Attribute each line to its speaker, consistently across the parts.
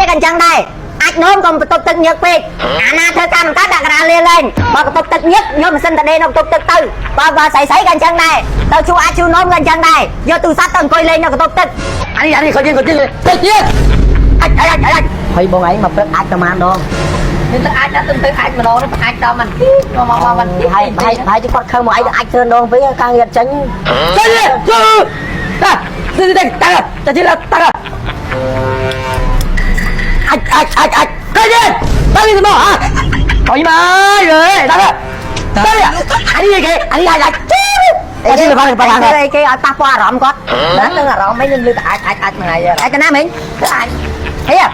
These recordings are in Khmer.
Speaker 1: กันจังได้អាចនោមកុំបន្ទប់ទឹកញឹកពេកអាណាធ្វើកម្មកាដាក់ក្រាលលេងបើបន្ទប់ទឹកញឹកយកម៉ាស៊ីនតដេនៅបន្ទប់ទឹកទៅបើស្រីក៏អញ្ចឹងដែរទៅជួអាចជួនោមក៏អញ្ចឹងដែរយកទូរស័ព្ទទៅអង្គុយលេងនៅបន្ទប់ទឹកអានេះគាត់ទៀតអាចហើយបងឯងមកព្រឹកអាចប្រហែលដងនេះទៅអាចទៅអាចម្ដងទៅអាចដល់មិនមកមិនហើយគាត់ខើមកឯងទៅអាចធ្វើដងវិញការងារចាញ់តាទៅអាចទៅទៀតទៅនេះមកអើយមកrồiទៅអានេះគេអានេះអាចអីគេបានគេឲ្យប៉ះពាល់អារម្មណ៍គាត់ណានឹងអារម្មណ៍មិននឹងលឺតែអាចមួយថ្ងៃអាចទៅណាមិញទៅអាចហេយក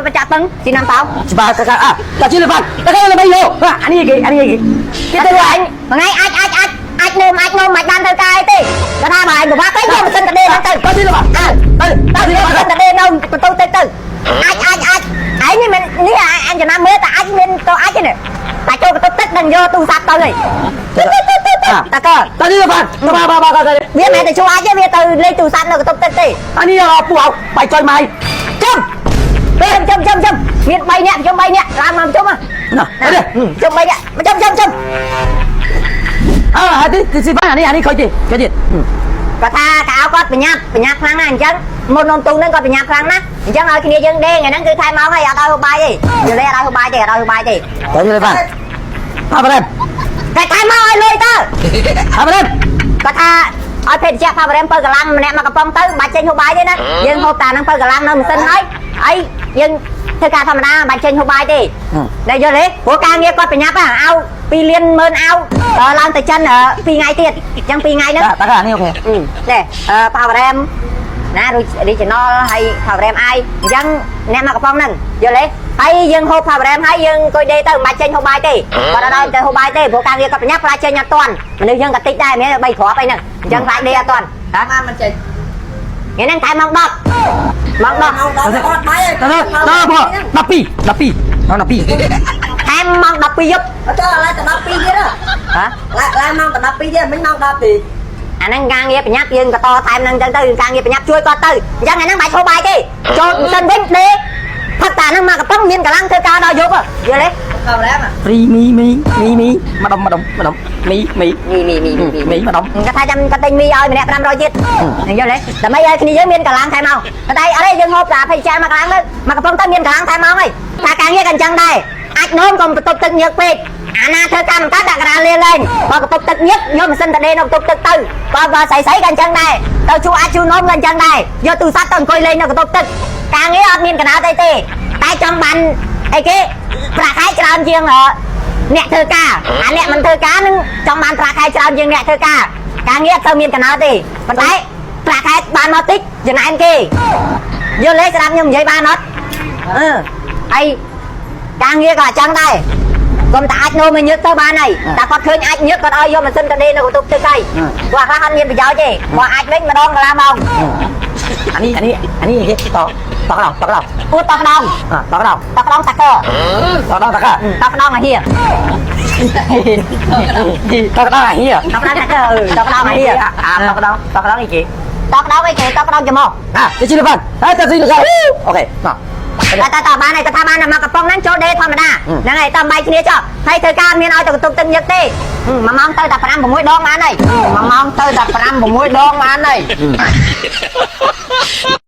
Speaker 1: ទៅចាក់ពឹងទីណាំតោច្បាស់ទៅតែជិះលបាត់តែគេមិនយកអានេះគេគេទៅអញមួយថ្ងៃអាចនោមមិនបានធ្វើការអីទេគាត់ថាបើឯងពិបាកទៅយកម៉ាស៊ីនតដេហ្នឹងទៅជិះលបាត់ទៅម៉ាស៊ីនតដេនៅបន្ទប់ទឹកទៅអាចឯងនេះមិននេះអញចំណាំមើលតែអាចមានទៅអាចទេតែចូលបន្ទប់ទឹកនឹងយកទូរស័ព្ទទៅហីតាកតនេះបាទវាមិនតែចូលអាចទេវាទៅលេងទូរស័ព្ទនៅបន្ទប់ទឹកទេអានេះពួកបាយចុយម៉ៃចាំមាន3នាក់ជុំ3នាក់ឡើងមកជុំណាជុំ3នាក់ជុំទីបានអានេះខូចទៀតគាត់ថាកៅគាត់បញ្ញាប់ខ្លាំងណាស់អញ្ចឹងមុននំទូនឹងគាត់បញ្ញាប់ខ្លាំងណាស់អញ្ចឹងឲ្យគ្នាយើងដេកថ្ងៃហ្នឹងគឺថែមកហើយអត់ឲ្យហូបបាយទេយល់ទេអត់ឲ្យហូបបាយទេទៅយល់ទេបាទអបរេតែថែមកឲ្យលុយទៅអបរេគាត់ថាឲ្យភេទជ្ជៈផាបរេមបើកឡាំម្នាក់មកកំប៉ុងទៅបាច់ចេញហូបបាយទេណាយើងហូបតាហ្នឹងបើកឡាំនៅម៉ាស៊ីនហើយអីយើងធ្វើការធម្មតាបាច់ចេញហូបបាយទេតែយល់ទេព្រោះការងារគាត់បញ្ញាប់ឲ្យ2លាន10000អោដល់ឡើងទៅចិន2ថ្ងៃទៀតអញ្ចឹង2ថ្ងៃហ្នឹងតាអានេះអូខេទេផាបរេមណា original ហើយ power RAM អាយអញ្ចឹងអ្នកមកកំប៉ុងហ្នឹងយល់ទេហើយយើងហូប power RAM ហើយយើងអង្គុយដេកទៅមិនបាច់ចេញហូបបាយទេគាត់អត់ឲ្យទៅហូបបាយទេព្រោះការងារគាត់ប្រញាប់ខ្លាចចេញអត់ទាន់មនុស្សយើងក៏តិចដែរមាន3គ្រាប់អីហ្នឹងអញ្ចឹងខ្លាចដេកអត់ទាន់ហ៎មិនចេញថ្ងៃហ្នឹងតែម៉ោង10ម៉ោង10អត់បាយទេ12ថែមម៉ោង12យប់អត់ទៅឡើយតែ12ទៀតហ៎ឡើយម៉ោងតែ12ទៀតមិនម៉ោង10ទេអាហ្នឹងការងារបញ្ញាប់យើងក៏តថែមហ្នឹងចឹងទៅការងារបញ្ញាប់ជួយគាត់ទៅអញ្ចឹងអាហ្នឹងបាច់ហូបបាយទេចូលម៉ាស៊ីនវិញដេកផឹកតាហ្នឹងមកកំប៉ុងមានកម្លាំងធ្វើការដល់យប់យល់ទេខំរ៉ាមព្រីមីម្ដុំមីម្ដុំគាត់ថាចាំគាត់ទិញមីឲ្យម្នាក់500ទៀតយល់ទេដើម្បីឲ្យគ្នាយើងមានកម្លាំងថែមមកតែអត់ទេយើងហូបតា20ចានមកកម្លាំងទៅមកកំប៉ុងទៅមានកម្លាំងថែមមកហើយថាការងារក៏អញ្ចឹងដែរអាចនោមកុំបន្ទប់ទឹកញឹកពេកអាណាធ្វើកម្មកាដាក់ក្រាលលេងបើបន្ទប់ទឹកញឹកយកម៉ាស៊ីនតដេនៅបន្ទប់ទឹកទៅបើស្រីក៏អញ្ចឹងដែរទៅជួអាចជួនោមក៏អញ្ចឹងដែរយកទូរស័ព្ទទៅអង្គុយលេងនៅបន្ទប់ទឹកការងារអត់មានកណ្ដោតអីទេតែចង់បានអីគេប្រាក់ខែច្រើនជាងអ្នកធ្វើការអាអ្នកមិនធ្វើការនឹងចង់បានប្រាក់ខែច្រើនជាងអ្នកធ្វើការការងារអត់ទៅមានកណ្ដោតទេប៉ុន្តែប្រាក់ខែបានមកតិចចំណែនគេយល់ទេស្ដាប់ខ្ញុំនិយាយបានអត់ហើយការងារក៏អញ្ចឹងដែរកុំតែអាចនោមញឹកទៅបានហើយតែគាត់ឃើញអាចញឹកគាត់ឲ្យយកម៉ាស៊ីនតដេនៅបន្ទប់ទឹកហើយព្រោះខ្លះអត់មានប្រយោជន៍ទេបើអាចវិញម្ដងកន្លះម៉ោងអានេះគេតកដោអូតកដោតាកតកដោអាហៀតកដោអាហៀតកដោតាកតកដោអាហៀតកដោអីគេតកដោច្មោះទៅជិះបានហើយទៅជិះអូខេតបានហើយគាត់ថាបានមកកំប៉ុងហ្នឹងចូលដេធម្មតាហ្នឹងហើយតាមបាយគ្នាចុះហើយធ្វើការមានឲ្យទៅបន្ទប់ទឹកញឹកទេ1ម៉ោងទៅតែ5 6ដងបានហើយ1ម៉ោងទៅតែ5 6ដងបានហើយ